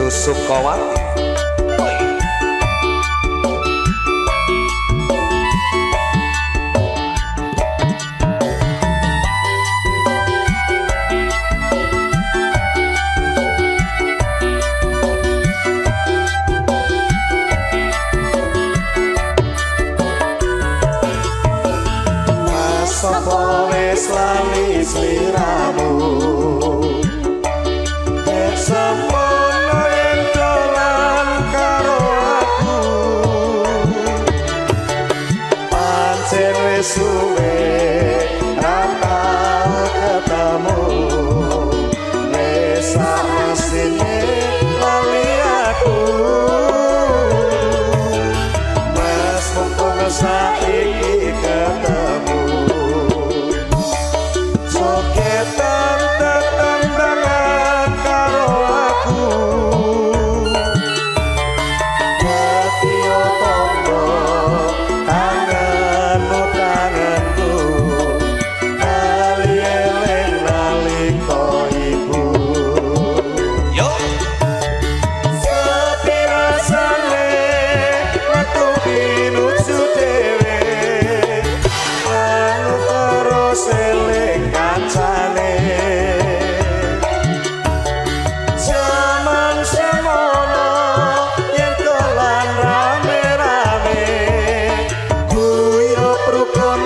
Sukawati. Sapa wis lali sliramu semono yen dolan karo aku pancen wis suwe ra tau ketemu wis asine lali aku mas mumpung saiki ketemu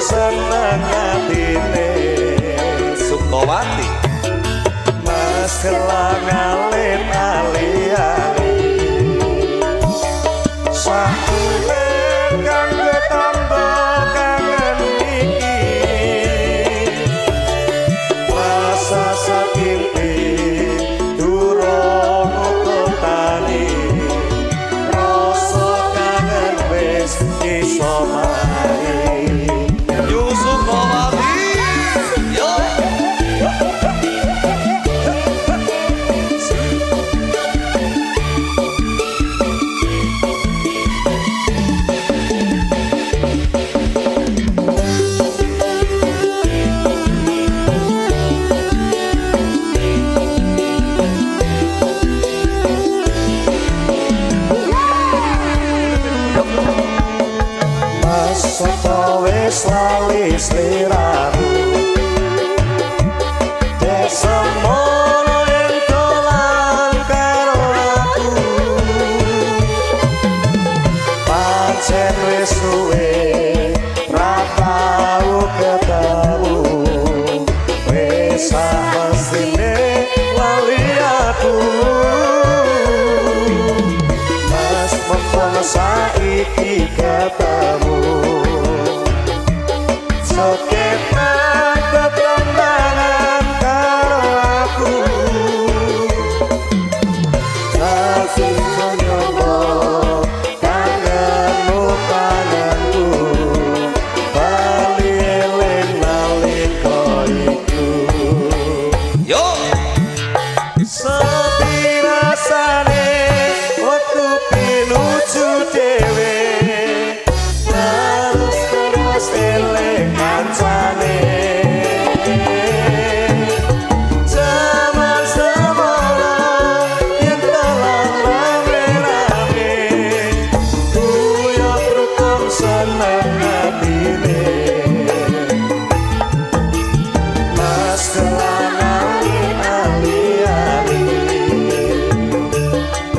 seneng atine Sukawati. mas kelang alih-alih sakule kang ketamba kangen iki masa sakimpi durung ututani rasa kangen wis iso mari. Sapa wis lali sliramu semono yen dolan karo aku pancen wis suwe ra tau ketemu wis mestine lali aku mas mumpung saiki ketemu soketan tetembangan karo aku kasih sonyowo kangenmu kangenku bali eling nalika iku Yo sepi rasane waktu pinuju dhewe terus eling kancane zaman semono yen dolan rame-rame kuyok rukun seneng atine mas kelang alih-alih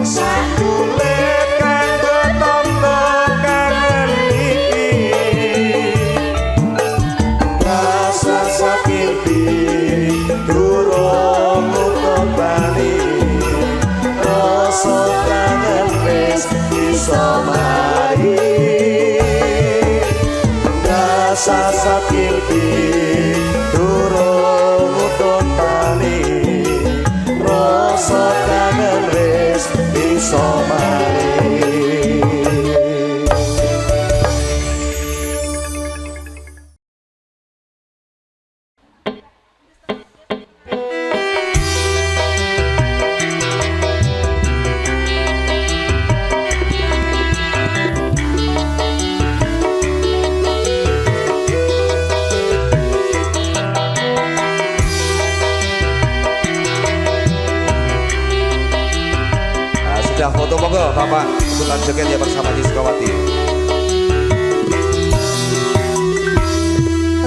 sakule kanggo tombo kangen iki rasa sakimpi durung ututani rasa kangen wis iso mari rasa sakimpi durung sudah foto monggo Bapak ikutan joget ya bersama Haji Sukawati.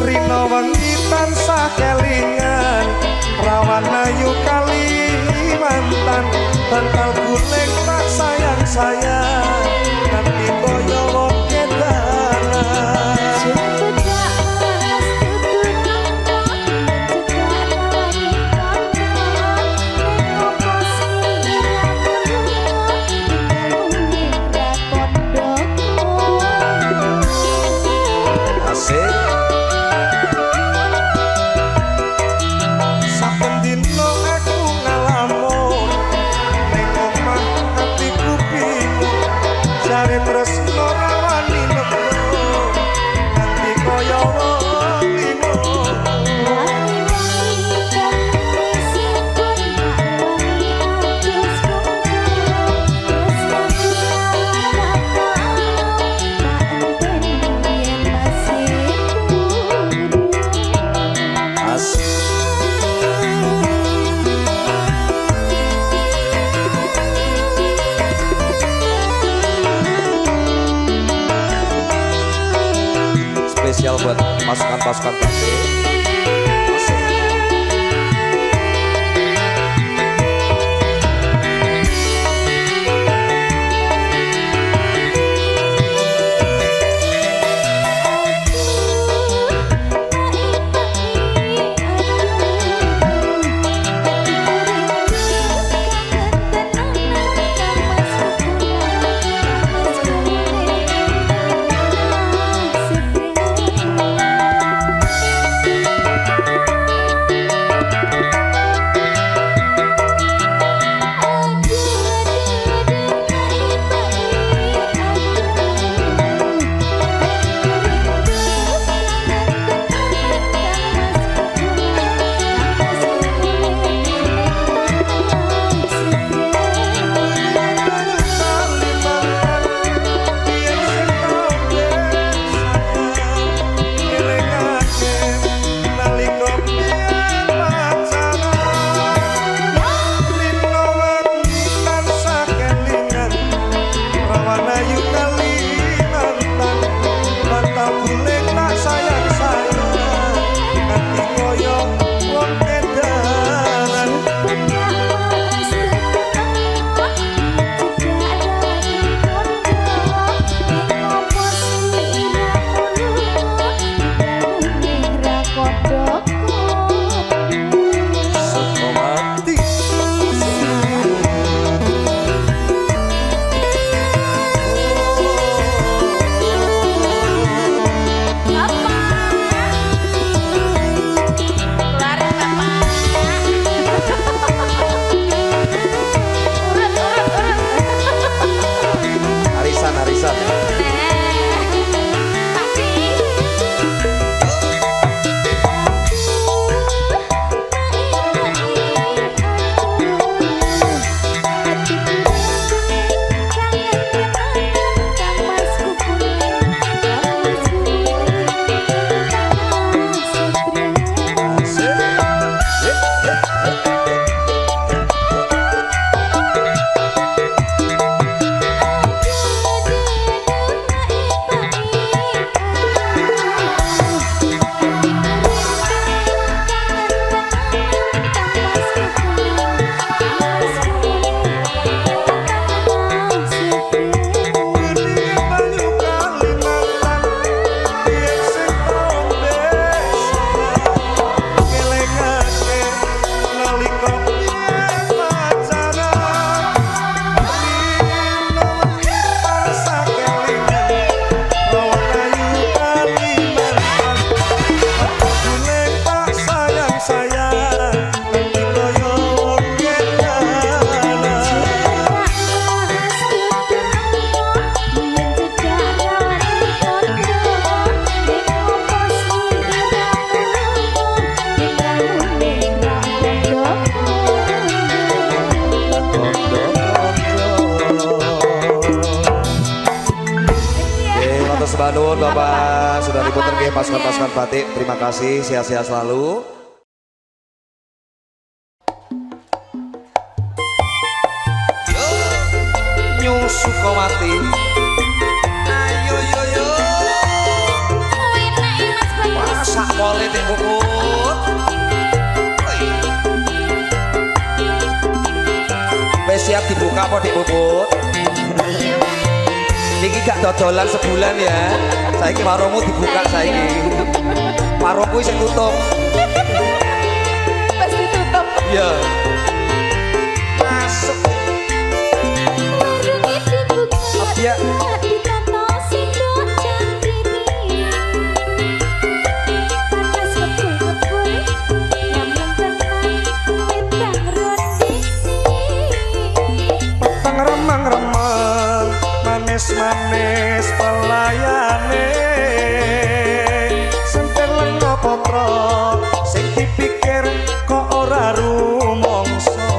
Rino wengi tansah kelingan rawan ayu Kalimantan bantal guling tak sayang-sayang nanti koyo wong kedanan. Asik. Saben dino aku ngalamun ning omah atiku bingung jare tresno rawani nemu nganti koyo wong limo. Spesial buat pasukan-pasukan Batik. Nuwun Bapak sudah diputar ke pasukan-pasukan Batik. Terima kasih, sehat-sehat selalu. Nyu Sukawati. Ayo yo yo. Enak Mas Bagus. Masak pole Dik Puput. Wes siap dibuka apa Dik Puput? Niki gak dodolan sebulan ya. Saiki warungmu dibuka saiki. Warungku isih tutup. Pas ditutup. Iya. Masuk. Warungnya dibuka. Ya. Ditata sendok cangkiri. Panas kebul-kebul. Nyambung tenang. Wedang ronde. petang remang-remang manis-manis pelayane sentil lenga potra sing dipikir kok ora rumangsa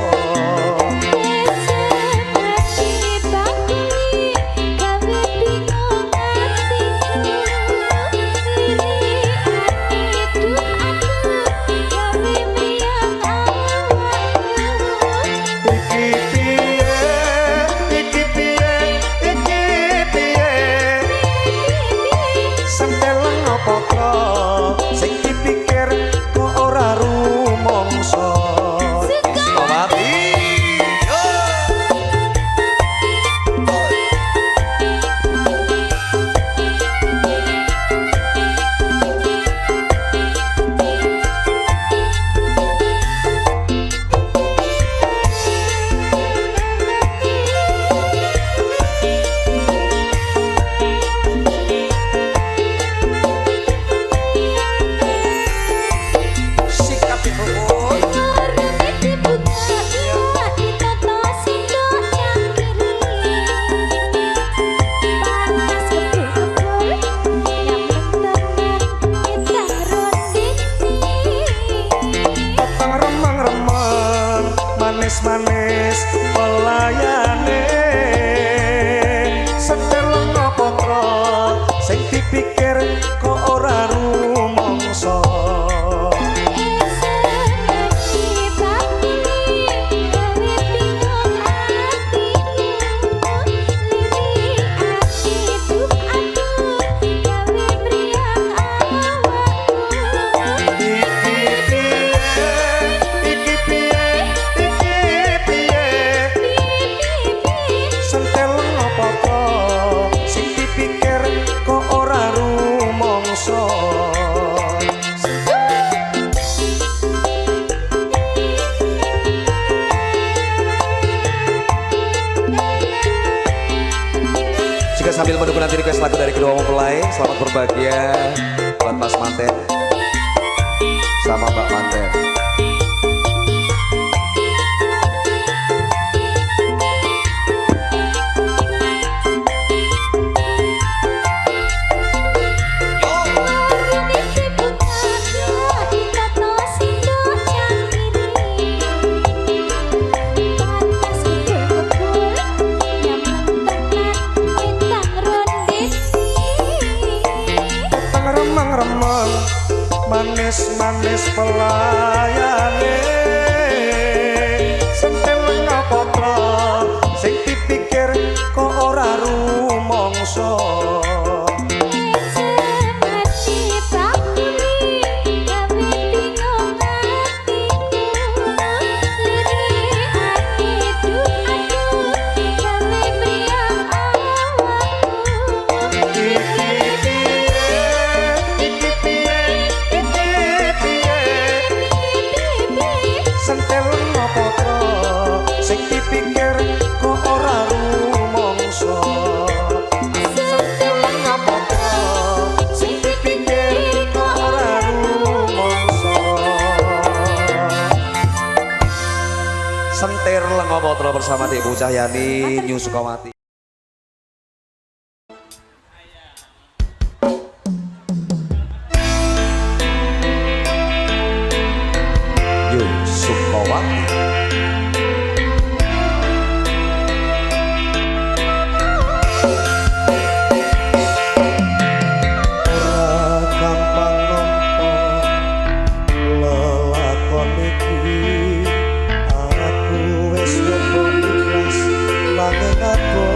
sing dipikir kok ora rumangsa Sukawati. Sikat Dik Puput. petang remang-remang manis-manis pelayane sentil lenga potra sing dipikir kok ora rumangsa iki piye sentil lenga potra sing dipikir kok ora rumangsa Jika sambil menunggu nanti request lagu dari kedua mempelai, selamat berbahagia buat Mas Manten sama Mbak Manten. petang remang-remang manis-manis pelayane sentil lenga potra sing dipikir kok ora rumangsa sentil lenga potra sing dipikir kok ora rumangsa sentil lenga potra sing dipikir kok ora rumangsa Sentir Lenga Potra bersama Dik Bu Cahyani, Nyu Sukawati. Nyu Sukawati. ora gampang nampa lelakon iki aku wis nyoba ikhlas nanging aku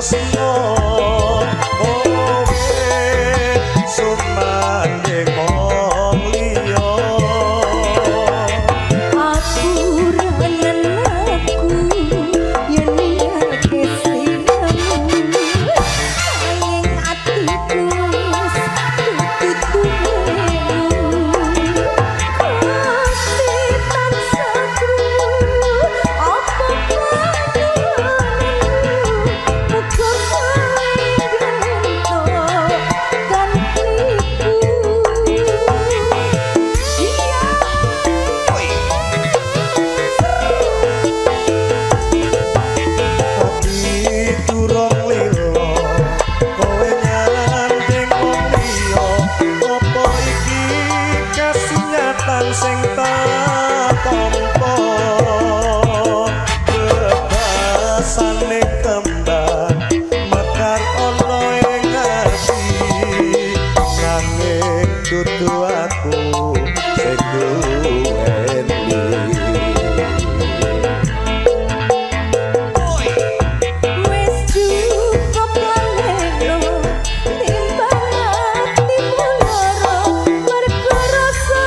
tresno kowe sumanding wong liya Aturan aku yen niate sliramu Sayang atiku wis tutup Gusti tansah krungu apa panjenenganmu muga panjenengan ati durung lilo kowe nyanding wong liya apa iki kasunyatan sing tak tampa bebasane kembang mekar ana ing ati nanging dudu aku sing duweni Wis cukup laneno timbang atimu lara mergo rasa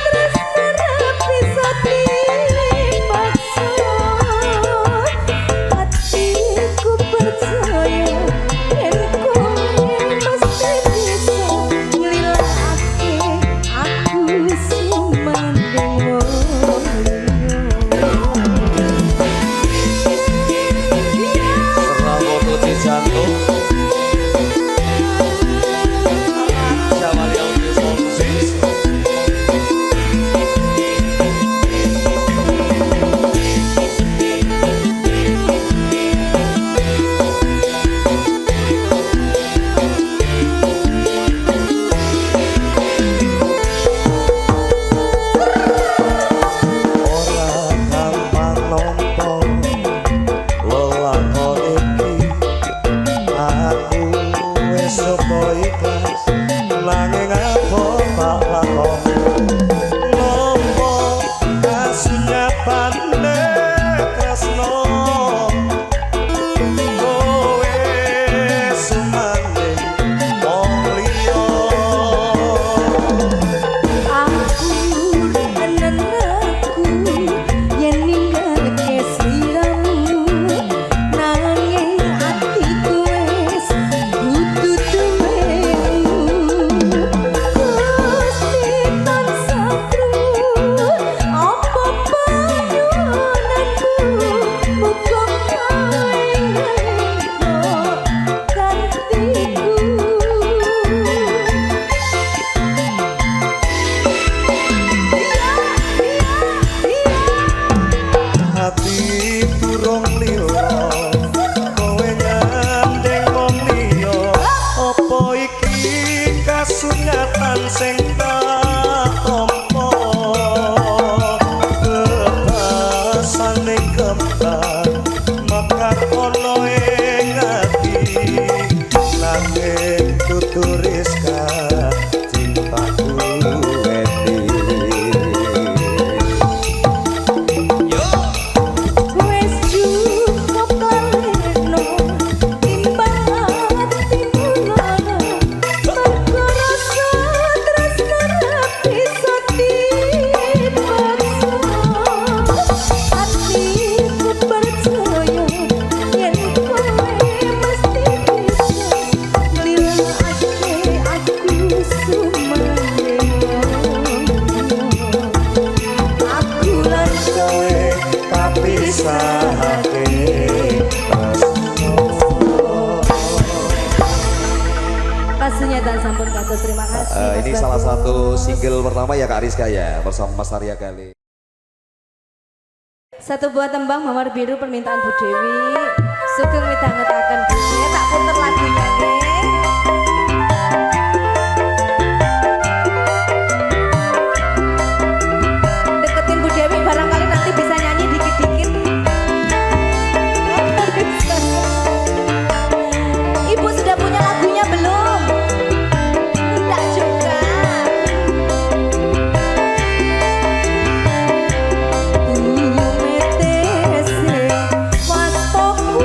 tresna bisa dipaksa Hatiku percaya yen kowe mesti bisa nglilake aku sumanding wong Serang foto di jantung Jawali Audio Sound System. ora gampang nampa lelakon iki aku wis sepo ikhlas nanging apa tak lakoni nampa kasunyatane tresno kowe sumanding wong liya Aku renan aku yen ninggalke sliramu nanging atiku wis dudu duwemu Gusti tansah krungu apa panyuwunanku muga panjenengan gantiku hati durung lilo kowe nyanding wong liya apa iki kasunyatan sing tak tampa bebasane kembang mekar ana ing ati nanging tutur Rizka cintaku wedi Wis cukup laneno timbang atimu lara mergo rasa tresna bisa dipaksa Hatiku percaya yen kowe mesti bisa nglilake aku sumanding Aku lan kowe kapisahake Kasunyatan sampun katut terima kasih. Ini Mas salah Bagus. satu single pertama ya Kak Rizka ya bersama Mas Arya Gali. Satu buah tembang Mawar Biru permintaan Bu Dewi. Sugeng midhangetaken Bu. Tak puter lagunya nih. Deketin Bu Dewi barangkali nanti bisa nyanyi dikit-dikit. Ibu sudah punya lagunya belum? Tidak juga. Metese was poku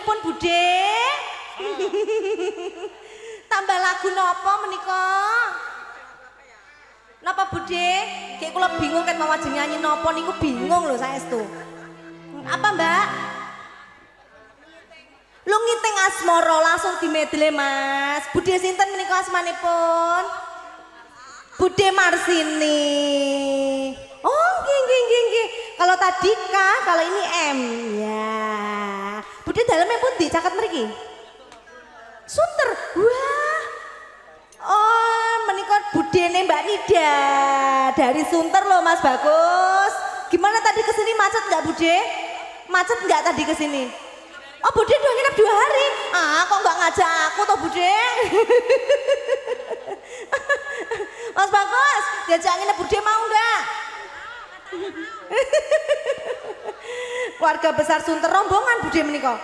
pripun Bude? Tambah lagu napa menika? Napa Bude? Kayak kula bingung kan mau ajeng nyanyi napa niku bingung lho saestu. Apa Mbak? Lungiting asmara langsung dimedle Mas. Bude sinten menika asmanipun? Bude Marsini. Oh, nggih. Kalau tadi K, kalau ini M. Ya. Bude dalamnya pundi caket mriki? Sunter. Wah. Oh, menika budene Mbak Nida dari Sunter loh Mas Bagus. Gimana tadi kesini macet nggak Bude? Macet nggak tadi kesini? Oh Bude udah nginep 2 hari. Ah kok nggak ngajak aku toh Bude? Mas Bagus, diajak nginep Bude mau nggak? Keluarga besar Sunter rombongan Bude menika.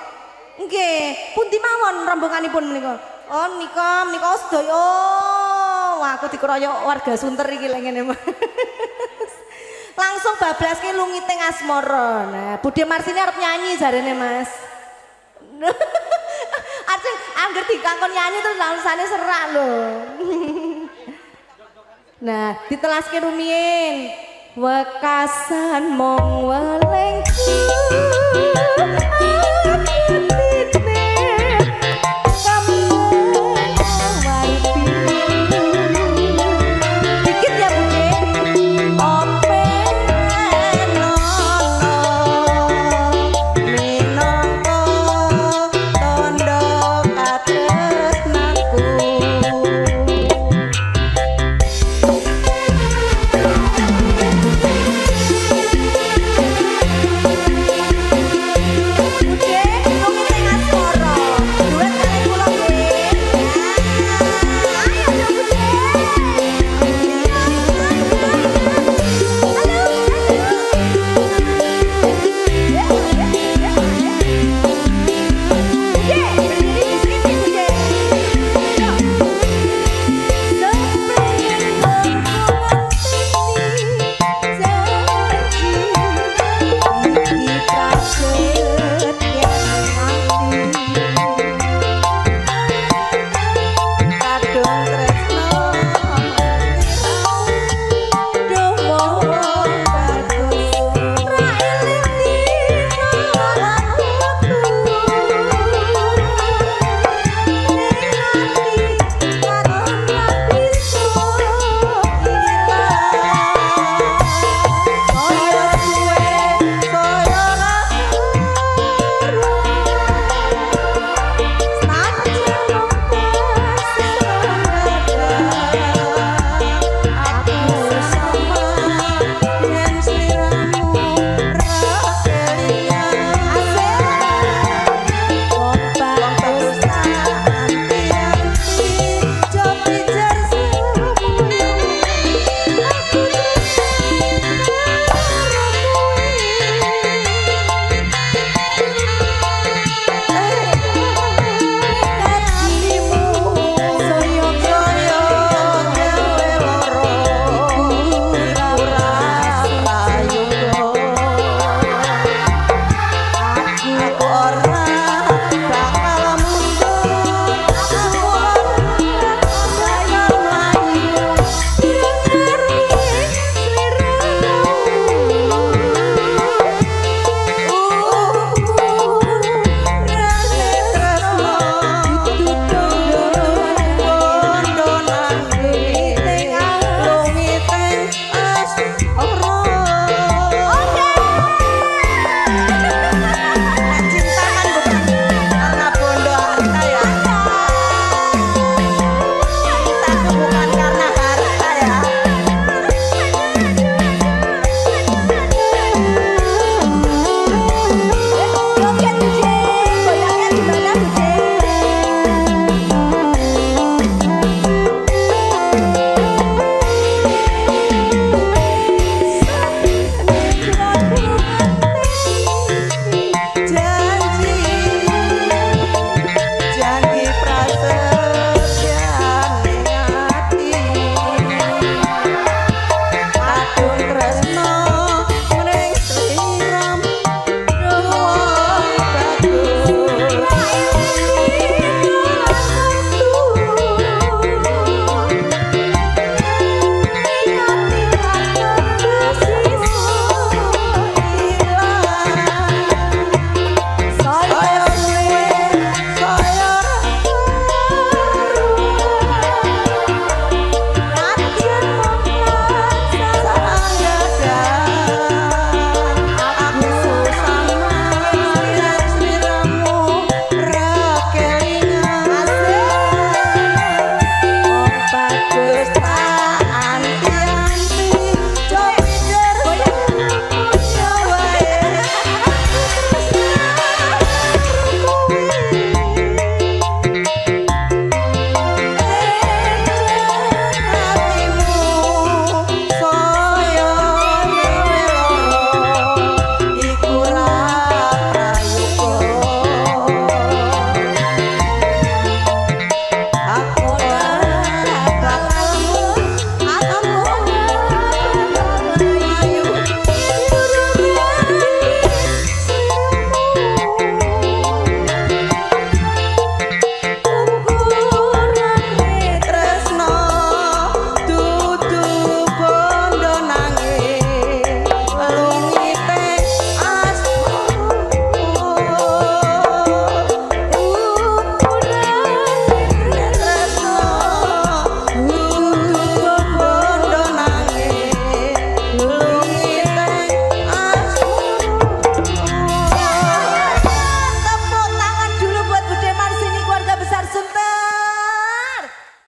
Nggih, pundi mawon rombonganipun menika? Oh menika sedaya. Oh, wah aku dikeroyok warga Sunter iki lek ngene Mas. Langsung bablaske lungiting asmara. Nah, Bude Marsini arep nyanyi jarene Mas. Arep angger dikangkon nyanyi terus langsane serak lho. Nah, ditelaske rumiyin. Wekasan mong welengku